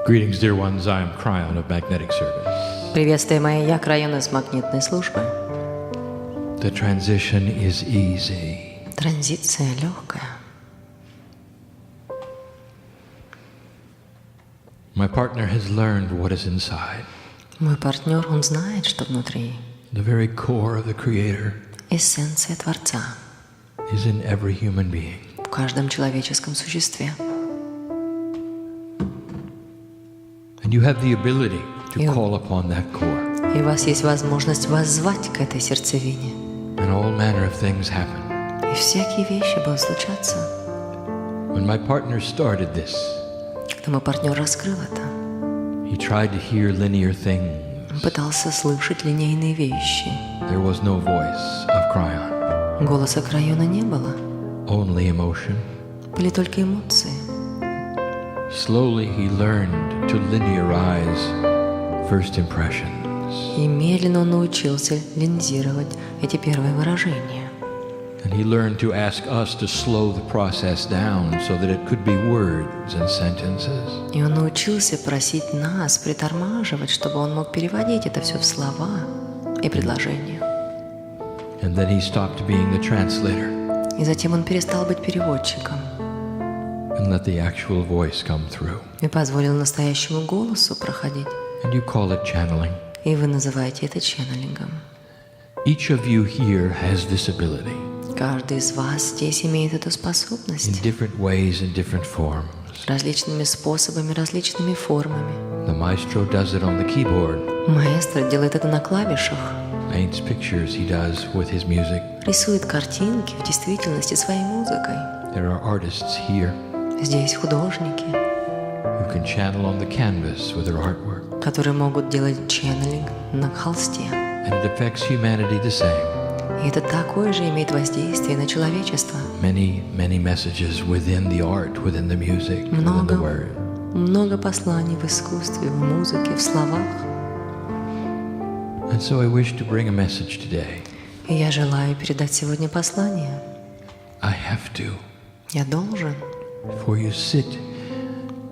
Greetings, dear ones. I am Kryon of Magnetic Service. Приветствие мои, я Крайон из магнитной службы. The transition is easy. Транзиция легкая. My partner has learned what is inside. Мой партнер, он знает, что внутри. The very core of the Creator Эссенция Творца is in every human being. в каждом человеческом существе. And you have the ability to call upon that core. И у вас есть возможность воззвать к этой сердцевине. And all manner of things happen. И всякие вещи будут случаться. When my partner started this, Когда мой партнер раскрыл это, he tried to hear linear things. он пытался слышать линейные вещи. There was no voice of Kryon. Голоса Крайона не было. Only emotion. Были только эмоции. Slowly he learned to linearize first impressions. И медленно он научился линзировать эти первые выражения. And he learned to ask us to slow the process down so that it could be words and sentences. И он научился просить нас притормаживать, чтобы он мог переводить это все в слова и предложения. And then he stopped being the translator И затем он перестал быть переводчиком and let the actual voice come through. и позволил настоящему голосу проходить. And you call it channeling. И вы называете это ченнелингом. Each of you here has this ability Каждый из вас здесь имеет эту in способность different ways and different forms. различными способами, различными формами. The maestro does it on the keyboard. Маэстро делает это на клавишах, Paints pictures he does with his music. рисует картинки в действительности своей музыкой. There are artists here Здесь художники, who can channel on the canvas with their artwork. которые могут делать ченнелинг на холсте. And it affects humanity the same. И это такое же имеет воздействие на человечество. Many, many messages within the art, within the music, within the word. Много посланий в искусстве, в музыке, в словах. And so I wish to bring a message today. И я желаю передать сегодня послание. I have to. Я должен, For you sit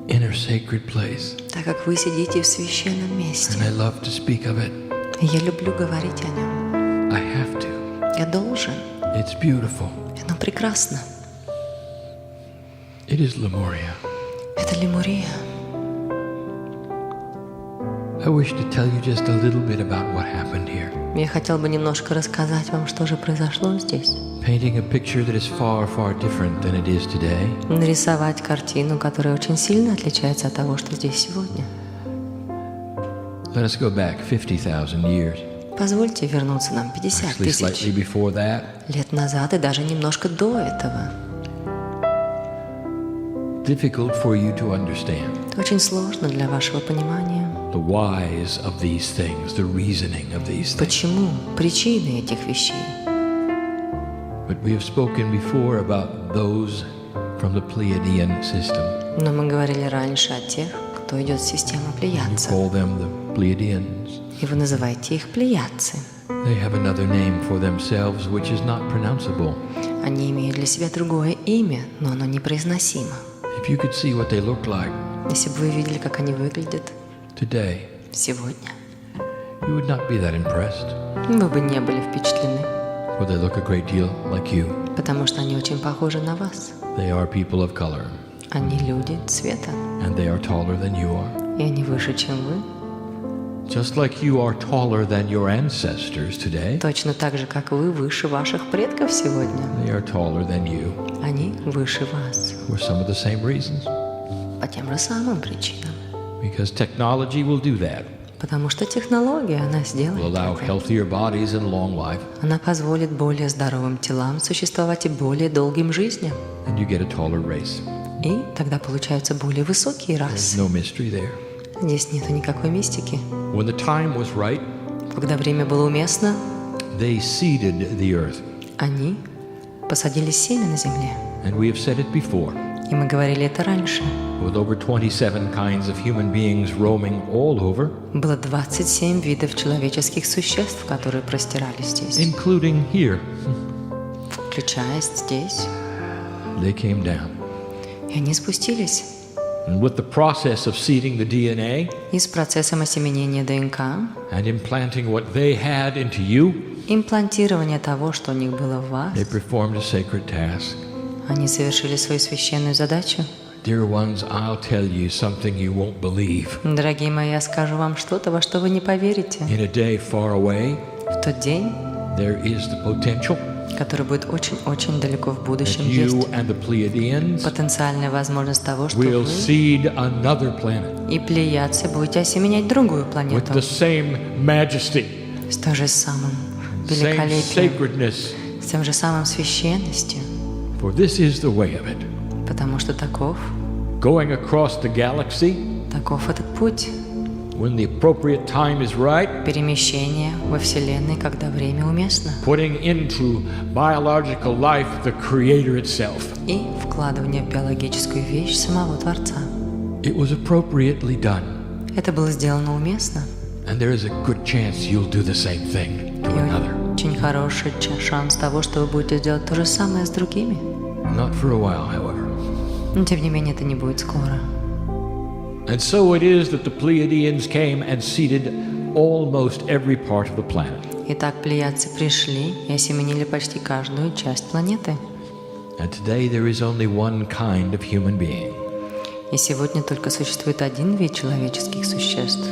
in a sacred place. так как вы сидите в священном месте. And I love to speak of it. И я люблю говорить о нем. I have to. Я должен. It's beautiful. Оно прекрасно. It is Lemuria. Это Лемурия. I wish to tell you just a little bit about what happened here. Я хотел бы немножко рассказать вам, что же произошло здесь. Painting a picture that is far, far different than it is today. Нарисовать картину, которая очень сильно отличается от того, что здесь сегодня. Let us go back 50,000 years. Позвольте вернуться нам 50 Actually, тысяч slightly before that. лет назад и даже немножко до этого. Difficult for you to understand Это очень сложно для вашего понимания. the whys of these things, the reasoning of these things. Почему? Причины этих вещей. But we have spoken before about those from the Pleiadian system. Но мы говорили раньше о тех, кто идет с системы You плеядцев. call them the Pleiadians. И вы называете их плеядцы. They have another name for themselves which is not pronounceable. Они имеют для себя другое имя, но оно непроизносимо. If you could see what they look like Если бы вы видели, как они выглядят today, сегодня, you would not be that impressed. вы бы не были впечатлены, For they look a great deal like you. потому что они очень похожи на вас. They are people of color, Они люди цвета, and they are taller than you are. и они выше, чем вы. Just like you are taller than your ancestors today, Точно так же, как вы выше ваших предков сегодня. they are taller than you Они выше вас for some of the same reasons. по тем же самым причинам. Because technology will do that. Потому что технология, она Will сделает allow это. healthier bodies and long life, Она позволит более здоровым телам существовать и более долгим жизням. and you get a taller race. И тогда получаются более высокие There's расы. no mystery there. Здесь нету никакой мистики. When the time was right, Когда время было уместно, they seeded the earth. они посадили семя на земле. And we have said it before. И мы говорили это раньше. With over 27 kinds of human beings roaming all over, Было 27 видов человеческих существ, которые простирались здесь. including here, Включая здесь. they came down. И они спустились. And with the process of seeding the DNA И с процессом осеменения ДНК, and implanting what they had into you, имплантирование того, что у них было в вас, they performed a sacred task. они совершили свою священную задачу. Dear ones, I'll tell you something you won't believe. Дорогие мои, я скажу вам что-то, во что вы не поверите. In a day far away, В тот день, there is the potential который будет очень-очень далеко в that будущем, you есть and the Pleiadians потенциальная возможность того, что will вы seed another planet и плеядцы будете осеменять другую with планету the same majesty, с той же самым same великолепием, sacredness. с тем же самым священностью, For this is the way of it. потому что таков Going across the galaxy этот путь when the appropriate time is right, перемещения во Вселенной, когда время уместно, putting into biological life the Creator itself. и вкладывание в биологическую вещь самого Творца. It was appropriately done, Это было сделано уместно, and there is a good chance you'll do the same thing to another. и очень хороший шанс того, что вы будете делать то же самое с другими. Not for a while, however. Но тем не менее это не будет скоро. And so it is that the Pleiadians came and seeded almost every part of the planet. Итак, плеядцы пришли и осеменили почти каждую часть планеты. And today there is only one kind of human being. И сегодня только существует один вид человеческих существ.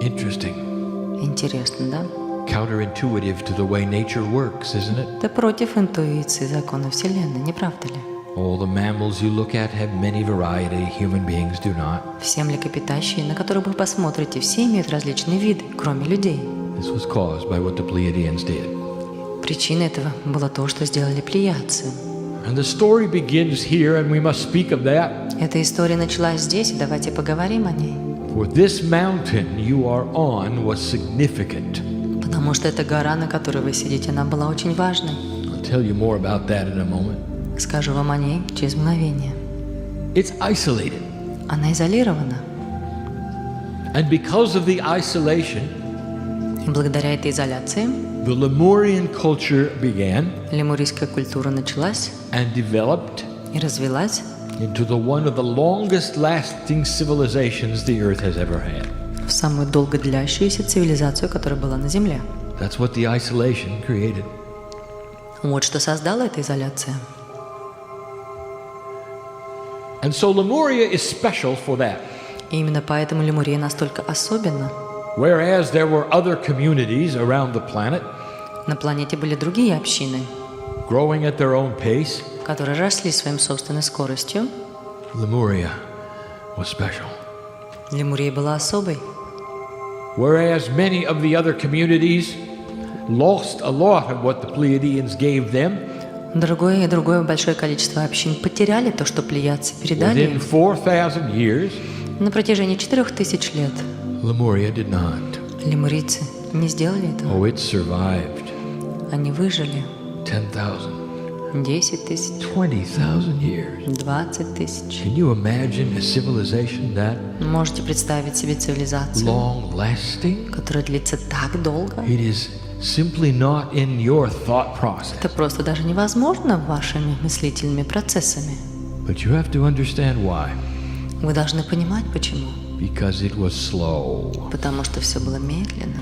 Interesting. Интересно, да? Counterintuitive to the way nature works, isn't it? Это против интуиции закона Вселенной, не правда ли? All the mammals you look at have many variety, human beings do not. Все млекопитающие, на которых вы посмотрите, все имеют различные виды, кроме людей. This was caused by what the Pleiadians did. Причиной этого было то, что сделали плеядцы. And the story begins here, and we must speak of that. Эта история началась здесь, и давайте поговорим о ней. For this mountain you are on was significant. Потому что эта гора, на которой вы сидите, она была очень важной. I'll tell you more about that in a moment. Скажу вам о ней через мгновение. It's isolated. Она изолирована. And because of the isolation, И благодаря этой изоляции the Lemurian culture began лемурийская культура началась and developed и развилась into one of the longest lasting civilizations the earth has ever had. в самую долго длящуюся цивилизацию, которая была на Земле. That's what the isolation created. Вот что создала эта изоляция. And so Lemuria is special for that. И именно поэтому Лемурия настолько особенна. Whereas there were other communities around the planet На планете были другие общины, growing at their own pace, которые росли своим собственной скоростью. Lemuria was special. Лемурия была особой. Whereas many of the other communities lost a lot of what the Pleiadians gave them, Другое большое количество общин потеряли то, что плеядцы передали within им. 4,000 years, На протяжении 4000 лет Lemuria did not. лемурийцы не сделали этого. Oh, it survived. Они выжили 10,000, 10 тысяч, 20,000 years. 20 тысяч. Can you imagine a civilization that Можете представить себе цивилизацию, long-lasting? которая длится так долго? It is simply not in your thought process. Это просто даже невозможно вашими мыслительными процессами. But you have to understand why. Вы должны понимать, почему. Because it was slow. Потому что все было медленно.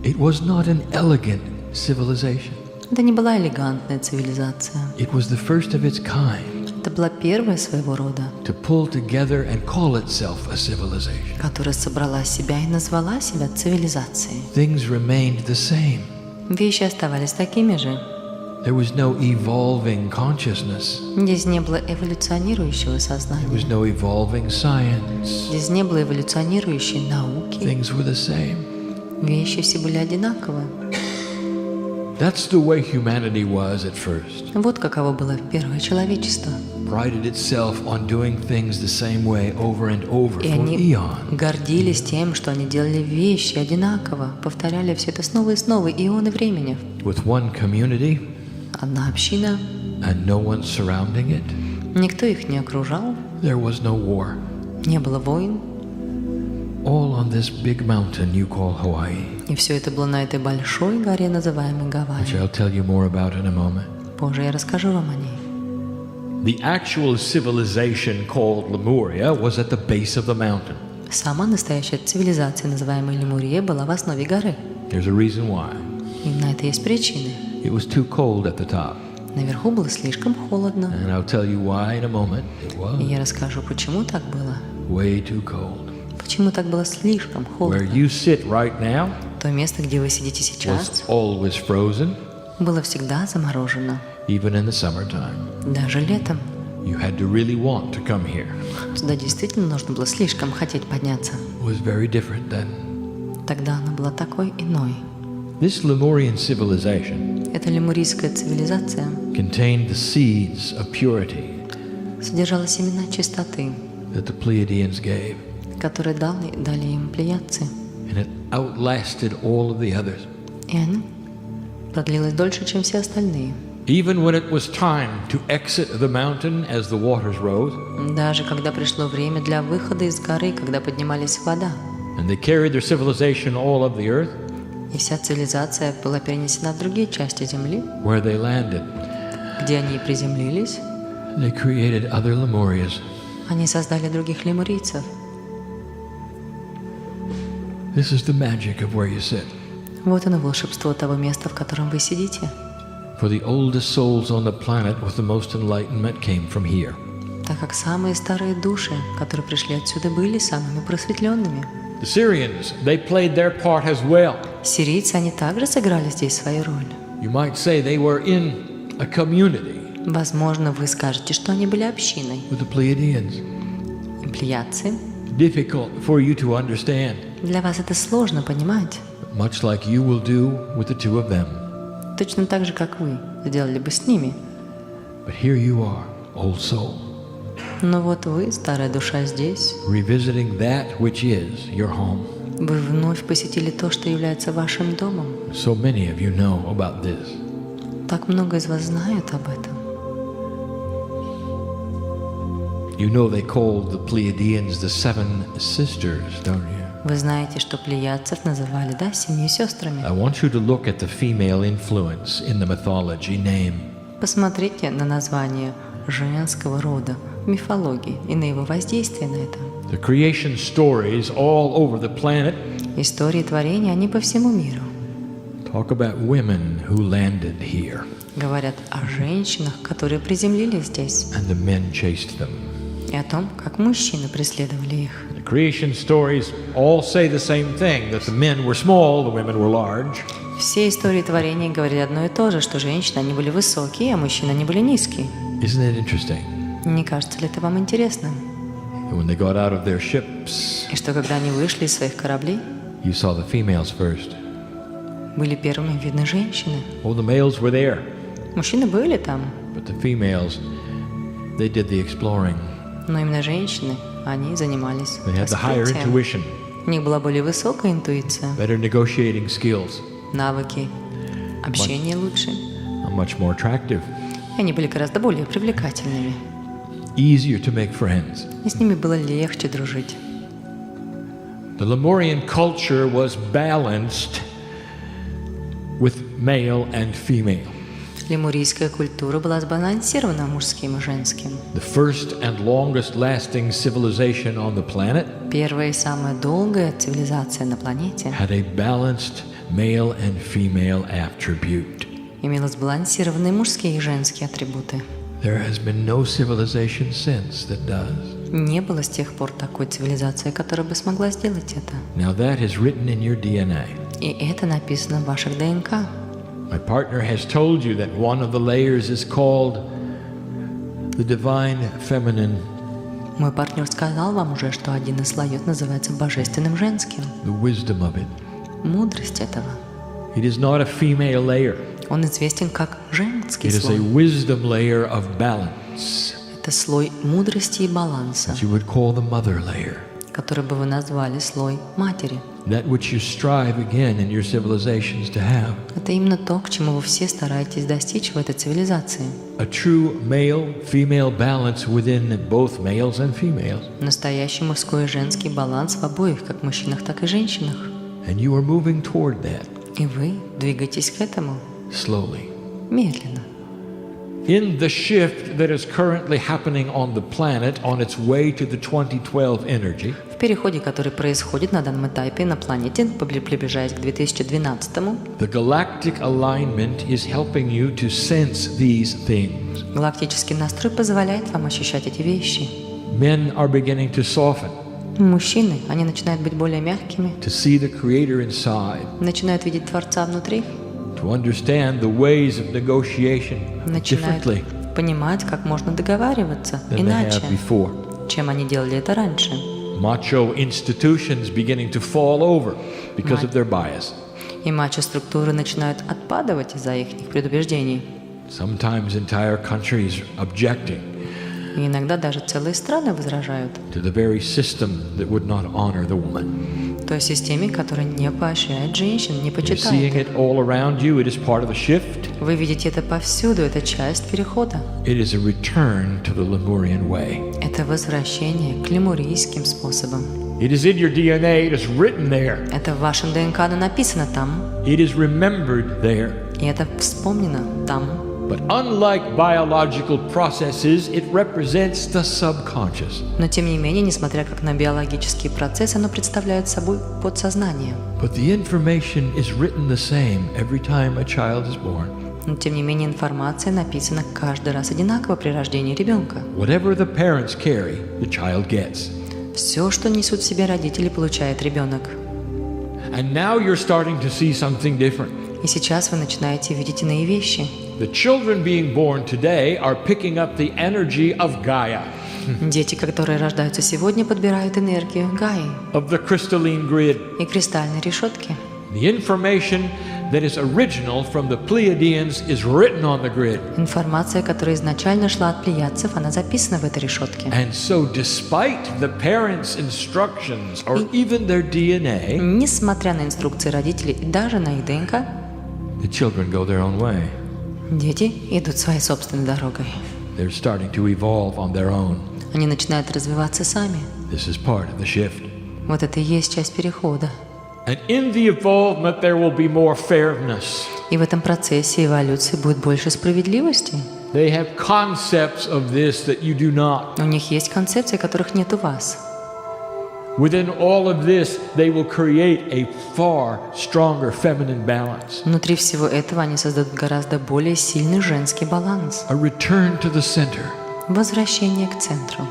It was not an elegant civilization. Это не была элегантная цивилизация. It was the first of its kind Это была первая своего рода, to pull together and call itself a civilization. которая собрала себя и назвала себя цивилизацией. Things remained the same. Вещи оставались такими же. There was no evolving consciousness. Здесь не было эволюционирующего There was сознания. no evolving science. Здесь не было эволюционирующей науки. Things were the same. Вещи все были одинаковы. That's the way humanity was at first. Вот каково было первое человечество. Prided itself on doing things the same way over and over И for они eons. гордились тем, что они делали вещи одинаково, повторяли все это снова и снова, ионы времени. With one community Одна община, and no one surrounding it. никто их не окружал, There was no war. не было войн, All on this big mountain you call Hawaii, и все это было на этой большой горе, называемой which Гавайи. I'll tell you more about in a moment. Позже я расскажу вам о ней. The actual civilization called Lemuria was at the base of the mountain. Сама настоящая цивилизация, называемая Лемурия, была в основе горы. There's a reason why. И на это есть причины. It was too cold at the top. Наверху было слишком холодно. And I'll tell you why in a moment. It was И я расскажу, почему так было. way too cold. Почему так было слишком Where холодно. you sit right now То место, где вы сидите was сейчас, always frozen, было всегда заморожено. even in the summertime. Даже летом. You had to really want to come here. Туда действительно нужно было слишком хотеть подняться. It was very different then. Тогда она была такой иной. This Lemurian civilization Эта лемурийская цивилизация contained the seeds of purity содержала семена чистоты, that the Pleiadians gave, которые дали им плеядцы. and it outlasted all of the others. И она продлилась дольше, чем все остальные. Even when it was time to exit the mountain as the waters rose, Даже когда пришло время для выхода из горы, когда поднималась вода, and they carried their civilization all of the earth, и вся цивилизация была перенесена в другие части земли, where they landed, где они приземлились, they created other Lemurias. они создали других лемурийцев. This is the magic of where you sit. Вот оно волшебство того места, в котором вы сидите. For the oldest souls on the planet with the most enlightenment came from here. Так как самые старые души, которые пришли отсюда, были самыми просветленными. The Syrians, they played their part as well. Сирийцы, они также сыграли здесь свою роль. You might say they were in a community Возможно, вы скажете, что они были общиной. with the Pleiadians. И плеядцы. Difficult for you to understand, Для вас это сложно понимать. much like you will do with the two of them. Точно так же, как вы сделали бы с ними. But here you are, old soul, Но вот вы, старая душа, здесь. revisiting that which is your home. Вы вновь посетили то, что является вашим домом. So many of you know about this. Так много из вас знают об этом. You know they called the Pleiadians the seven sisters, don't you? Вы знаете, что плеядцев называли, да, семью сестрами. I want you to look at the female influence in the mythology name. Посмотрите на название женского рода в мифологии и на его воздействие на это. The creation stories all over the planet Истории творения, они по всему миру. talk about women who landed here, Говорят о женщинах, которые приземлились здесь, and the men chased them. и о том, как мужчины преследовали их. The creation stories all say the same thing, that the men were small, the women were large. Все истории творения говорили одно и то же, что женщины, они были высокие, а мужчины, они были низкие. Isn't it interesting? Не кажется ли это вам интересным? And when they got out of their ships, И что, когда они вышли из своих кораблей, you saw the females first. были первыми видны женщины. Oh, the males were there, Мужчины были там, but the females, they did the exploring. но именно женщины, они занимались They had the higher раскрытием. intuition, У них была более высокая интуиция, better negotiating skills, навыки, общение лучше. and much more attractive, И они были гораздо более привлекательными. easier to make friends. И с ними было легче дружить. The Lemurian culture was balanced with male and female. Лемурийская культура была сбалансирована мужским и женским. The first and longest lasting civilization on the planet Первая и самая долгая цивилизация на планете had a balanced male and female attribute. имела сбалансированные мужские и женские атрибуты. There has been no civilization since that does. Не было с тех пор такой цивилизации, которая бы смогла сделать это. Now that is written in your DNA. И это написано в ваших ДНК. My partner has told you that one of the layers is called the divine feminine, Мой партнер сказал вам уже, что один из слоев называется божественным женским. the wisdom of it. Мудрость этого. It is not a female layer. Он известен как женский It is a слой. wisdom layer of balance, Это слой мудрости и баланса, that you would call the mother layer. который бы вы назвали слой матери. That which you strive again in your civilizations to have. Это именно то, к чему вы все стараетесь достичь в этой цивилизации. A true male-female balance within both males and females. Настоящий мужской и женский баланс в обоих, как мужчинах, так и женщинах. And you are moving toward that И вы двигаетесь к этому slowly. медленно. In the shift that is currently happening on the planet on its way to the 2012 energy, В переходе, который происходит на данном этапе на планете, приближаясь к 2012-му, the galactic alignment is helping you to sense these things. галактический настрой позволяет вам ощущать эти вещи. Men are beginning to soften, Мужчины, они начинают быть более мягкими, to see the Creator inside, начинают видеть Творца внутри, to understand the ways of negotiation начинают differently понимать, как можно договариваться than they иначе, have before. чем они делали это раньше. Macho institutions beginning to fall over because of their bias. И мачо-структуры начинают отпадывать из-за их предубеждений. Sometimes entire countries objecting И иногда даже целые страны возражают to the very system that would not honor the woman. той системе, которая не поощряет женщин, не You're почитает seeing их. it all around you. It is part of the shift. Вы видите это повсюду, это часть перехода. It is a return to the Lemurian way. Это возвращение к лемурийским способам. It is in your DNA. It is written there. Это в вашем ДНК, оно написано там, It is remembered there. и это вспомнено там. But unlike biological processes, it represents the subconscious. Но тем не менее, несмотря как на биологические процессы, оно представляет собой подсознание. But the information is written the same every time a child is born. Но тем не менее, информация написана каждый раз одинаково при рождении ребенка. Whatever the parents carry, the child gets. Все, что несут в себе родители, получает ребенок. And now you're starting to see something different. И сейчас вы начинаете видеть иные вещи. The children being born today are picking up the energy of Gaia, Дети, которые рождаются сегодня, подбирают энергию Гаи of the crystalline grid. и кристальной решетки. The information that is original from the Pleiadians is written on the grid. Информация, которая изначально шла от плеядцев, она записана в этой решетке. And so despite the parents' instructions or even their DNA, Несмотря на инструкции родителей и даже на их ДНК, the children go their own way. дети идут своей собственной дорогой. They're starting to evolve on their own. Они начинают развиваться сами. This is part of the shift. Вот это и есть часть перехода. And in the evolvement there will be more fairness. И в этом процессе эволюции будет больше справедливости. They have concepts of this that you do not. У них есть концепции, которых нет у вас. Within all of this, they will create a far stronger feminine balance. Внутри всего этого они создадут гораздо более сильный женский баланс. A return to the center, Возвращение к центру.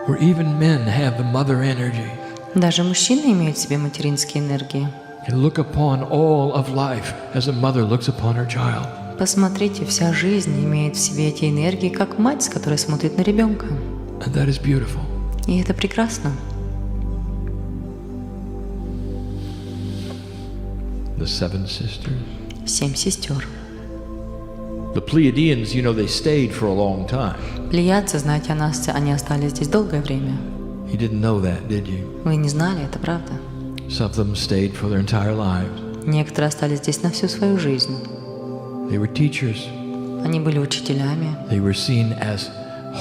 where even men have the mother energy Даже мужчины имеют в себе материнские энергии. and look upon all of life as a mother looks upon her child. Посмотрите, вся жизнь имеет в себе эти энергии, как мать, с которой смотрит на ребенка. And that is beautiful. И это прекрасно. The seven sisters. 7 сестер. The Pleiadians, they stayed for a long time. Плеядцы, знаете, они остались здесь долгое время. You didn't know that, did you? Вы не знали, это правда. Some of them stayed for their entire lives. Некоторые остались здесь на всю свою жизнь. They were teachers. Они были учителями. They were seen as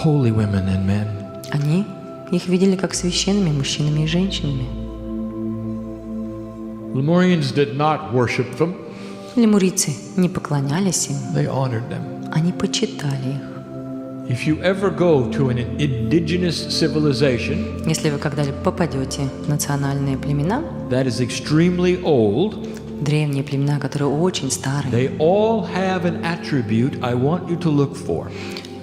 holy women and men. Они их видели как священными мужчинами и женщинами. Lemurians did not worship them. Лемурийцы не поклонялись им, They honored them. они почитали их. If you ever go to an indigenous civilization Если вы когда-либо попадете в национальные племена, that is extremely old, древние племена, которые очень старые, they all have an attribute I want you to look for.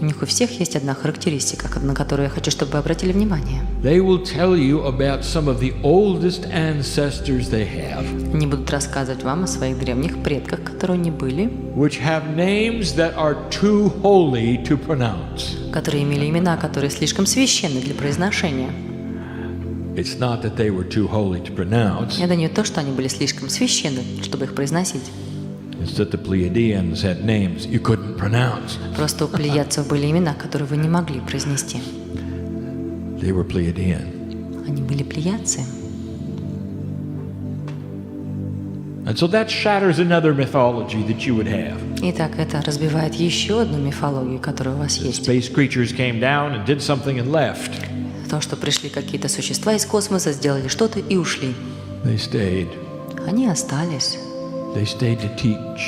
у них у всех есть одна характеристика, на которую я хочу, чтобы вы обратили внимание. They will tell you about some of the oldest ancestors they have, Они будут рассказывать вам о своих древних предках, которые они были, which have names that are too holy to pronounce. которые имели имена, которые слишком священны для произношения. It's not that they were too holy to pronounce, Это не то, что они были слишком священны, чтобы их произносить. it's that the Pleiadians had names you couldn't pronounce. Просто у плеядцев были имена, которые вы не могли произнести. They were Pleiadian. Они были плеядцы. And so that shatters another mythology that you would have. Итак, это разбивает еще одну мифологию, которая у вас есть. Space creatures came down and did something and left. То, что пришли какие-то существа из космоса, сделали что-то и ушли. They stayed. Они остались. They stayed to teach.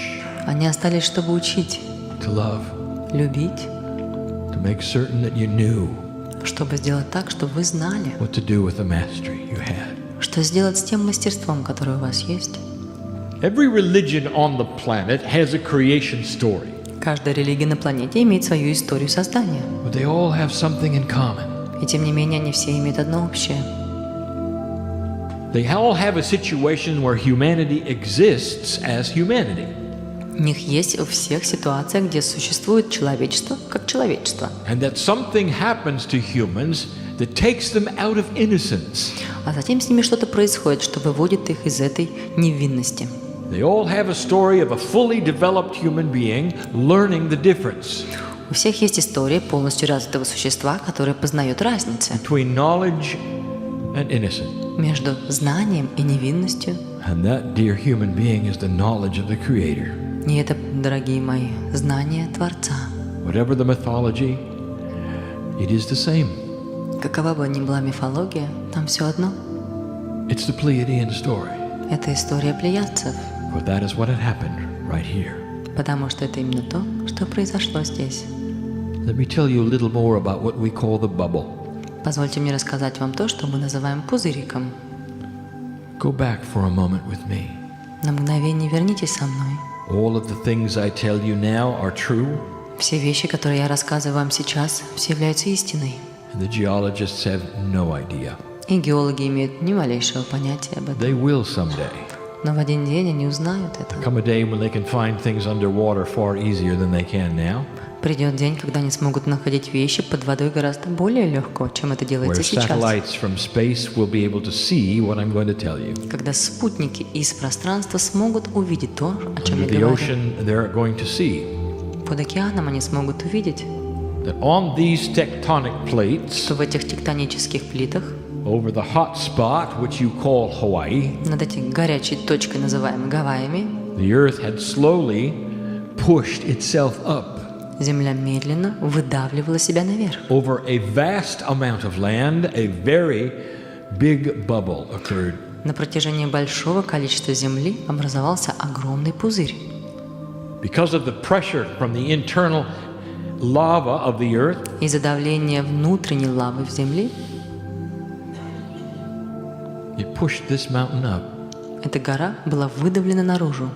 Они остались, чтобы учить. to love, любить, to make certain that you knew чтобы сделать так, чтобы вы знали, what to do with the mastery you had. что сделать с тем мастерством, которое у вас есть. Every religion on the planet has a creation story, Каждая религия на планете имеет свою историю создания. but they all have something in common. И тем не менее, они все имеют одно общее. They all have a situation where humanity exists as humanity. У них есть у всех ситуация, где существует человечество как человечество. And that something happens to humans that takes them out of innocence. А затем с ними что-то происходит, что выводит их из этой невинности. They all have a story of a fully developed human being learning the difference У всех есть история полностью развитого существа, которое познает разницу between knowledge and innocence. между знанием и невинностью. And that, dear human being, is the knowledge of the Creator. И это, дорогие мои, знание Творца. Whatever the mythology, it is the same. Какова бы ни была мифология, там все одно. It's the Pleiadian story. Это история плеядцев, For that is what had happened right here. потому что это именно то, что произошло здесь. Let me tell you a little more about what we call the bubble. Позвольте мне рассказать вам то, что мы называем пузыриком. Go back for a moment with me. На мгновение вернитесь со мной. All of the things I tell you now are true, Все вещи, которые я рассказываю вам сейчас, все являются истиной. and the geologists have no idea. И геологи имеют ни малейшего понятия об этом. They will someday. Но в один день они узнают это. Come a day when they can find things underwater far easier than they can now, Придет день, когда они смогут находить вещи под водой гораздо более легко, чем это where делается сейчас. satellites from space will be able to see what I'm going to tell you. Когда спутники из пространства смогут увидеть то, о чем Under я the говорю. ocean, they're going to see Под океаном они смогут увидеть, that on these tectonic plates, что в этих тектонических плитах, over the hot spot, which you call Hawaii, над этой горячей точкой, называемой Гавайями, the Earth had slowly pushed itself up Земля медленно выдавливала себя наверх. over a vast amount of land. A very big bubble occurred. На протяжении большого количества земли образовался огромный пузырь. Because of the pressure from the internal lava of the Earth, Из-за давления внутренней лавы в земле it pushed this mountain up. эта гора была выдавлена наружу.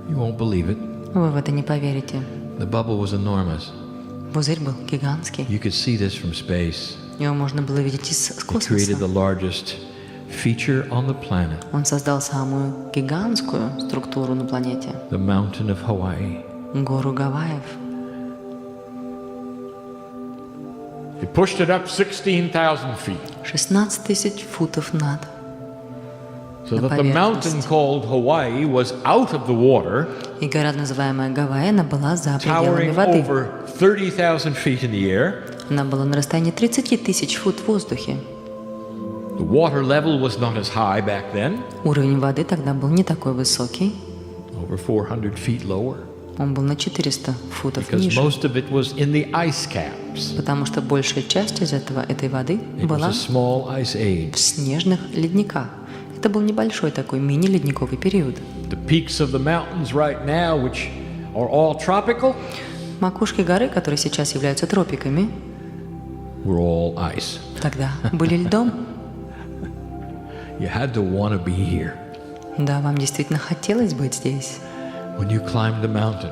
You won't believe it. Вы в это не поверите. The bubble was enormous. Пузырь был гигантский. You could see this from space. Его можно было видеть из It created космоса. the largest feature on the planet, Он создал самую гигантскую структуру на планете the mountain of Hawaii. — гору Гавайев. It pushed it up 16,000 feet, 16 тысяч футов над. so that the mountain called Hawaii was out of the water, И гора, называемая Гавайи, она была за пределами towering воды. over 30,000 feet in the air. Она была на расстоянии 30 тысяч фут в воздухе. The water level was not as high back then, Уровень воды тогда был не такой высокий. over 400 feet lower, Он был на 400 футов because ниже. most of it was in the ice caps. Потому что большая часть из этой воды It was была a small ice age. в снежных ледниках. Это был небольшой такой мини-ледниковый период. The peaks of the mountains right now, which are all tropical, Макушки горы, которые сейчас являются тропиками, were all ice. тогда были льдом. You had to want to be here. Да, вам действительно хотелось быть здесь. When you climbed the mountain,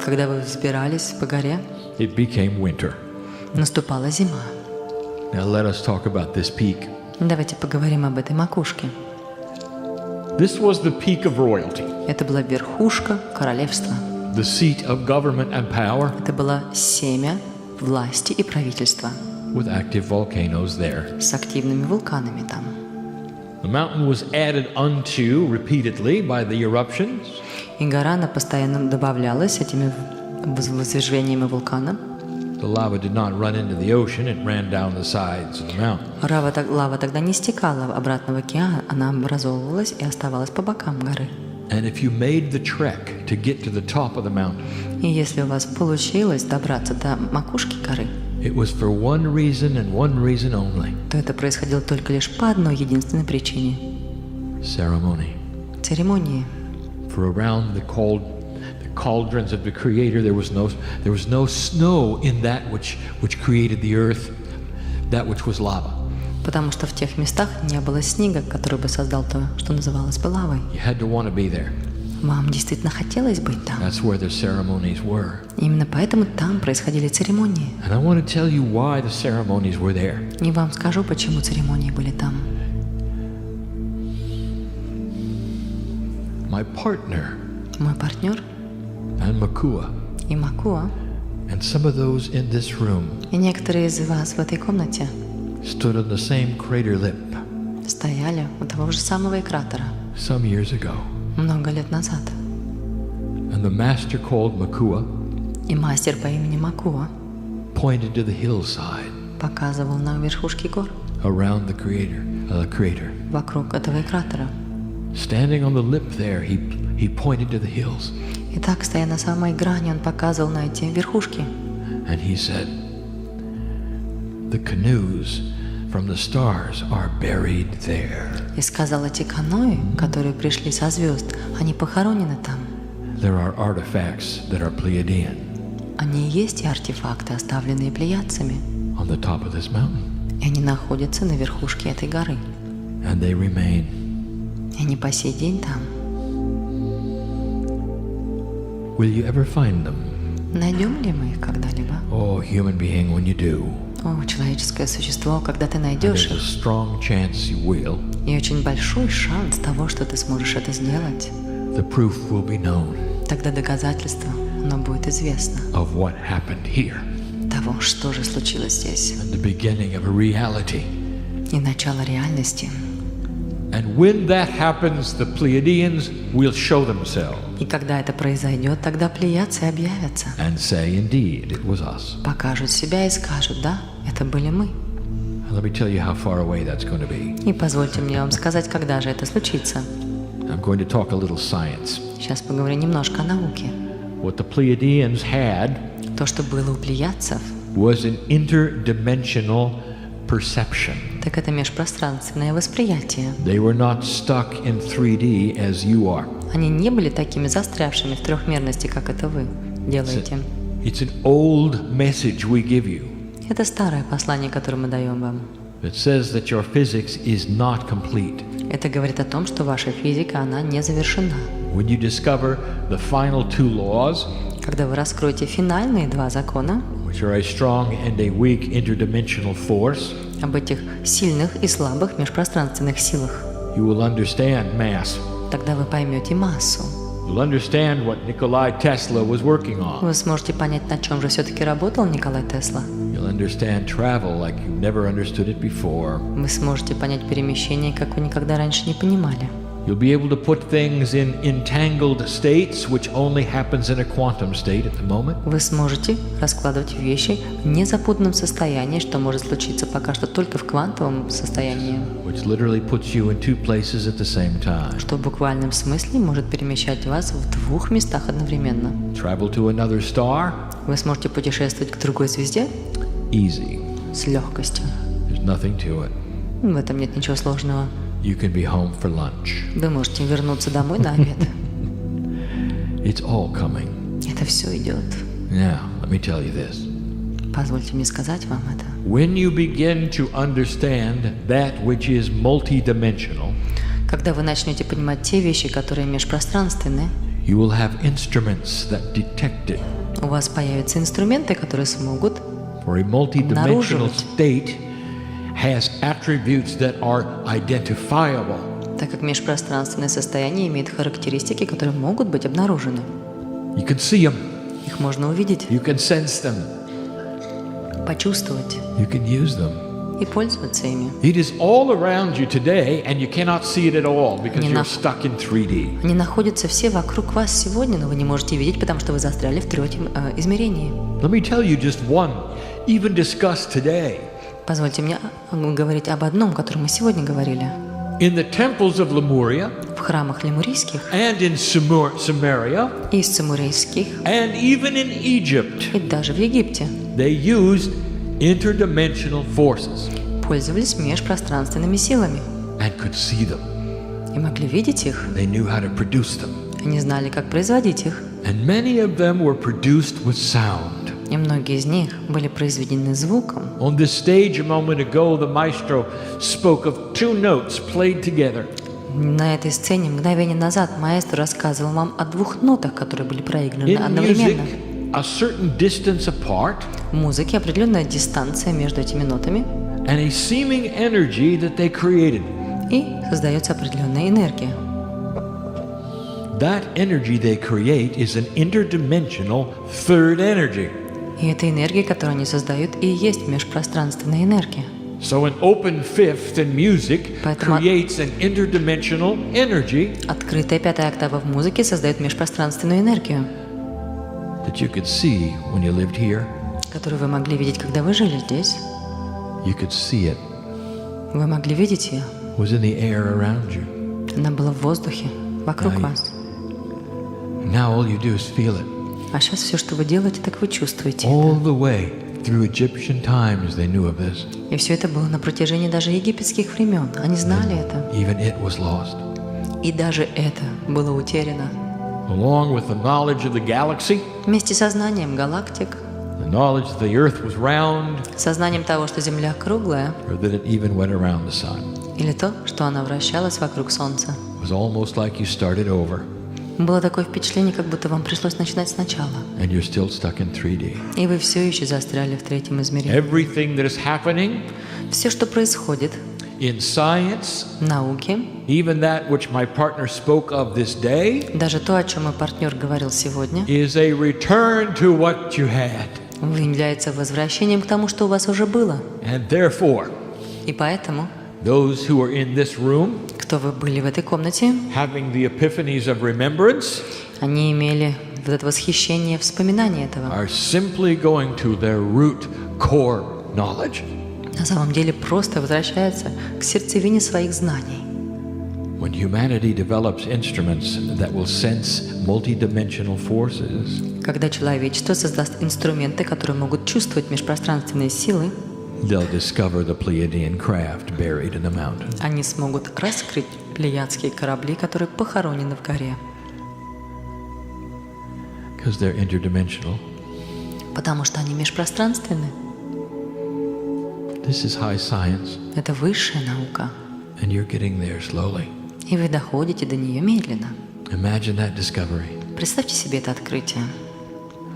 Когда вы взбирались по горе, it became winter. наступала зима. Now let us talk about this peak. Давайте поговорим об этой макушке. This was the peak of royalty, Это была верхушка королевства. the seat of government and power, Это было семя власти и правительства with active volcanoes there. с активными вулканами там. The mountain was added unto repeatedly by the eruptions, И гора, она постоянно добавлялась этими возвышениями вулкана. the lava did not run into the ocean, it ran down the sides of the mountain. Лава тогда не стекала обратно в океан, она образовывалась и оставалась по бокам горы. And if you made the trek to get to the top of the mountain, И если у вас получилось добраться до макушки горы, it was for one reason and one reason only: то это происходило только лишь по одной единственной причине ceremony. — церемонии. For around the cauldrons of the Creator. There was no snow in that which created the earth, that which was lava. Потому что в тех местах не было снега, который бы создал то, что называлось бы лавой. You had to want to be there. Вам действительно хотелось быть там. That's where the ceremonies were. Именно поэтому там происходили церемонии. And I want to tell you why the ceremonies were there. И вам скажу, почему церемонии были там. My partner Мой партнер and Makua и Макуа, and some of those in this room и некоторые из вас в этой комнате stood on the same crater lip стояли у того же самого экратора some years ago. много лет назад. And the master called Makua И мастер по имени Макуа pointed to the hillside показывал на верхушке гор around the crater. вокруг этого экратора. Standing on the lip there, he pointed to the hills. И так, стоя на самой грани, он показывал на эти верхушки. And he said, the canoes from the stars are buried there. И сказал, эти каноэ, которые пришли со звезд, они похоронены там. There are artifacts that are Pleiadian Они и есть и артефакты, оставленные плеядцами. on the top of this mountain. И они находятся на верхушке этой горы. And they remain. И они по сей день там. Will you ever find them? Найдем ли мы их когда-либо? Oh, human being, when you do, О, человеческое существо, когда ты and найдешь there's a их, strong chance you will, и очень большой шанс того, что ты сможешь это сделать, the proof will be known тогда доказательство, оно будет известно of what happened here того, что же случилось здесь, and the beginning of a reality. и начало реальности. And when that happens, the Pleiadians will show themselves И когда это произойдет, тогда плеядцы объявятся, and say, indeed, it was us. покажут себя и скажут, да, это были мы. Let me tell you how far away that's going to be. И позвольте мне вам сказать, когда же это случится. I'm going to talk a little science. Сейчас поговорим немножко о науке. What the Pleiadians had То, что было у плеядцев, was an interdimensional perception. так это межпространственное восприятие. They were not stuck in 3D as you are. Они не были такими застрявшими в трехмерности, как это вы делаете. It's an old message we give you Это старое послание, которое мы даем вам. that says that your physics is not complete. Это говорит о том, что ваша физика, она не завершена. When you discover the final two laws, Когда вы раскроете финальные два закона which are a strong and a weak interdimensional force, об этих сильных и слабых межпространственных силах, you will understand mass. тогда вы поймете массу. You'll understand what Nikola Tesla was working on. Вы сможете понять, на чем же все-таки работал Николай Тесла. You'll understand travel like you never understood it before. Вы сможете понять перемещение, как вы никогда раньше не понимали. You'll be able to put things in entangled states, which only happens in a quantum state at the moment. Вы сможете раскладывать вещи в незапутанном состоянии, что может случиться пока что только в квантовом состоянии, Which literally puts you in two places at the same time. что в буквальном смысле может перемещать вас в двух местах одновременно. Travel to another star? Вы сможете путешествовать к другой звезде Easy. с легкостью. There's nothing to it. В этом нет ничего сложного. You can be home for lunch. Вы можете вернуться домой на обед. It's all coming. Это все идет. Now, let me tell you this. Позвольте мне сказать вам это. When you begin to understand that which is multidimensional, Когда вы начнете понимать те вещи, которые межпространственны, you will have instruments that detect it. у вас появятся инструменты, которые смогут For a multidimensional Обнаруживать. state has attributes that are identifiable. так как межпространственное состояние имеет характеристики, которые могут быть обнаружены. You can see them, Их можно увидеть, you can sense them, почувствовать you can use them. и пользоваться ими. It is all around you today and you cannot see it at all because Не you're на- stuck in 3D. Они находятся все вокруг вас сегодня, но вы не можете видеть, потому что вы застряли в третьем измерении. Let me tell you just one, even discussed today. Позвольте мне говорить об одном, о котором мы сегодня говорили. In the temples of Lemuria В храмах лемурийских and in Samaria и цимурийских, and even in Egypt, и даже в Египте they used interdimensional forces пользовались межпространственными силами and could see them. и могли видеть их. They knew how to produce them Они знали, как производить их, And many of them were produced with sound. И многие из них были произведены звуком. On this stage a moment ago, the maestro spoke of 2 notes played together. На этой сцене мгновение назад маэстро рассказывал вам о 2 нотах, которые были проиграны In одновременно. music, a certain distance apart, В музыке определенная дистанция между этими нотами, and a seeming energy that they created. и создается определенная энергия. That energy they create is an interdimensional third energy. И эта энергия, которую они создают, и есть межпространственная энергия. So an open fifth in music Поэтому creates an interdimensional energy открытая 5-я октава в музыке создает межпространственную энергию, that you could see when you lived here. которую вы могли видеть, когда вы жили здесь. You could see it. Вы могли видеть ее. It was in the air around you. Она была в воздухе, вокруг Да, вас. Now all you do is feel it. А сейчас все, что вы делаете, так вы чувствуете All это. the way through Egyptian times they knew of this. И все это было на протяжении даже египетских времен. Они знали это. Even it was lost. И даже это было утеряно. Along with the knowledge of the galaxy, Вместе с сознанием галактик, the knowledge that the earth was round, сознанием того, что Земля круглая, or that it even went around the sun. или то, что она вращалась вокруг Солнца. It was almost like you started over Было такое впечатление, как будто вам пришлось начинать сначала. and you're still stuck in 3D. И вы все еще застряли в 3-м измерении. Everything that is happening Все, что происходит in science, в науке, even that which my partner spoke of this day, даже то, о чем мой партнер говорил сегодня, is a return to what you had. является возвращением к тому, что у вас уже было. And therefore, И поэтому, those who are in this room, кто вы были в этой комнате, having the epiphanies of remembrance, они имели вот это восхищение, вспоминание этого. are simply going to their root core knowledge. На самом деле просто возвращаются к сердцевине своих знаний. When humanity develops instruments that will sense multidimensional forces, Когда человечество создаст инструменты, которые могут чувствовать межпространственные силы, they'll discover the Pleiadian craft buried in the mountains. они смогут раскрыть плеядские корабли, которые похоронены в горе. Because they're interdimensional. Потому что они межпространственны. This is high science, Это высшая наука. and you're getting there slowly. И вы доходите до нее медленно. Imagine that discovery. Представьте себе это открытие.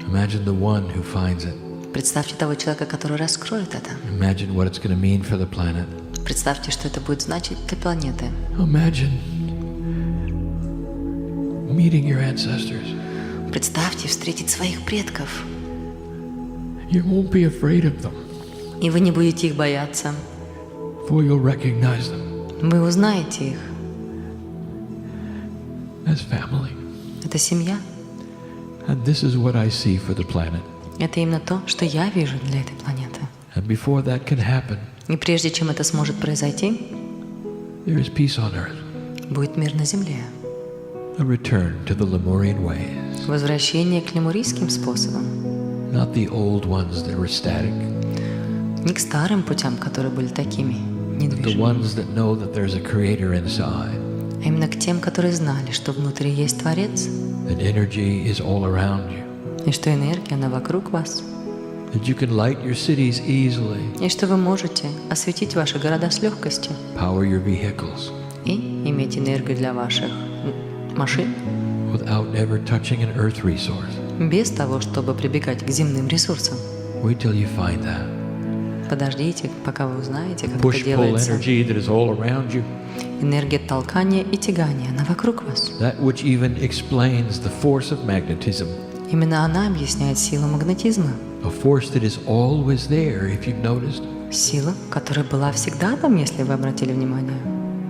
Imagine the one who finds it. Представьте того человека, который раскроет это. Imagine what it's going to mean for the planet. Представьте, что это будет значить для планеты. Imagine meeting your ancestors. Представьте встретить своих предков. You won't be afraid of them, И вы не будете их бояться. for you'll recognize them Вы узнаете их. as family. Это семья. And this is what I see for the planet. Это именно то, что я вижу для этой планеты. And before that can happen, И прежде чем это сможет произойти, there is peace on earth, будет мир на земле. a return to the Lemurian ways, Возвращение к лемурийским способам. not the old ones that were static, Не к старым путям, которые были такими the недвижимыми, ones that know that there's a creator inside, а именно к тем, которые знали, что внутри есть Творец, that energy is all around you, и что энергия, она вокруг вас, that you can light your cities easily, и что вы можете осветить ваши города с легкостью power your vehicles, и иметь энергию для ваших машин, without ever touching an earth resource. без того, чтобы прибегать к земным ресурсам. Wait till you find that. Подождите, пока вы узнаете, как это Push-pull делается. energy that is all around you, Энергия толкания и тягания, она вокруг вас. that which even explains the force of magnetism, Именно она объясняет силу магнетизма. a force that is always there, if you've noticed. Сила, которая была всегда там, если вы обратили внимание.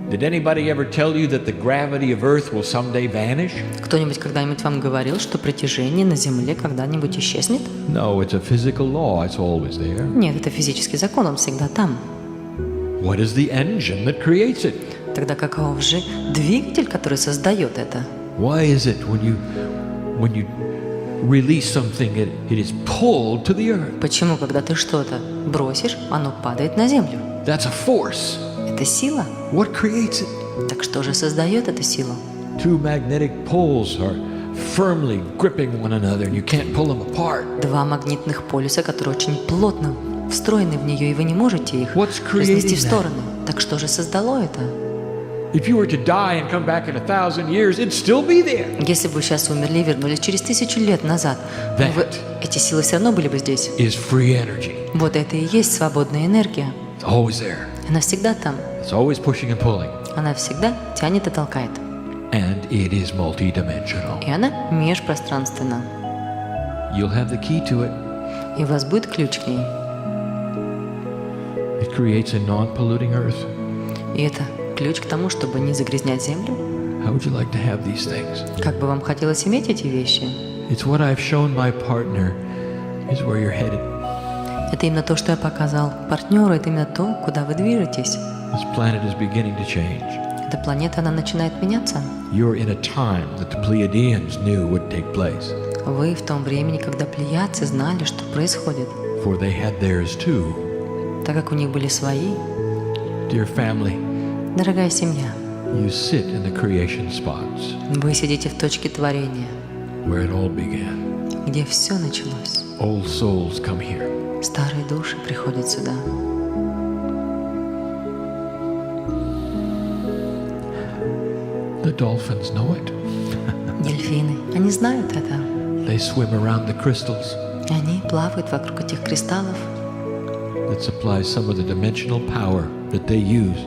Did anybody ever tell you that the gravity of Earth will someday vanish? Кто-нибудь когда-нибудь вам говорил, что притяжение на Земле когда-нибудь исчезнет? No, it's a physical law. It's always there. Нет, это физический закон, он всегда там. What is the engine that creates it? Тогда каков же двигатель, который создает это? Why is it when you release something, it is pulled to the earth? Почему, когда ты что-то бросишь, оно падает на Землю? That's a force. Это сила. What creates it? Так что же создает эту силу? Two magnetic poles are firmly gripping one another, and you can't pull them apart. Два магнитных полюса, которые очень плотно встроены в нее, и вы не можете их What's разнести creating в стороны. Так что же создало это? If you were to die and come back in 1,000 years, it'd still be there. Если бы вы сейчас умерли и вернулись через 1000 лет назад, эти силы все равно были бы здесь. Is free energy. Вот это и есть свободная энергия. It's always there. Она всегда там. It's always pushing and pulling. Она всегда тянет и толкает. And it is multidimensional. И она межпространственна. You'll have the key to it. И у вас будет ключ к ней. It creates a non-polluting earth. И это ключ к тому, чтобы не загрязнять землю. How would you like to have these things? Как бы вам хотелось иметь эти вещи? It's what I've shown my partner is where you're headed. Это именно то, что я показал партнеру, это именно то, куда вы движетесь. This planet is beginning to change. Эта планета, она начинает меняться. You're in a time that the Pleiadians knew would take place. Вы в том времени, когда плеядцы знали, что происходит. For they had theirs too. Так как у них были свои. Dear family, Дорогая семья, you sit in the creation spots вы сидите в точке творения, where it all began. где все началось. Old souls come here. Старые души приходят сюда. The dolphins know it. Дельфины, они знают это. They swim around the crystals И они плавают вокруг этих кристаллов, that supply some of the dimensional power that they use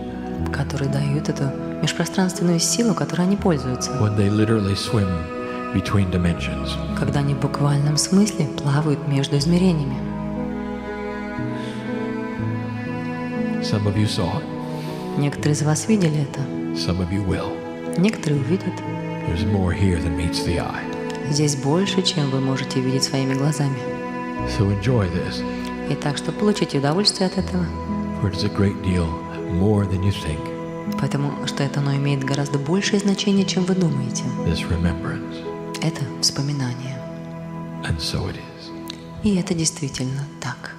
которые дают эту межпространственную силу, которой они пользуются, when they literally swim between dimensions. когда они в буквальном смысле плавают между измерениями. Some of you saw it. Некоторые из вас видели это, Some of you will. некоторые увидят. There's more here than meets the eye. Здесь больше, чем вы можете видеть своими глазами. So enjoy this, И так что получите удовольствие от этого, for it is a great deal more than you think. потому что это оно имеет гораздо большее значение, чем вы думаете. This remembrance. Это вспоминание. And so it is. И это действительно так.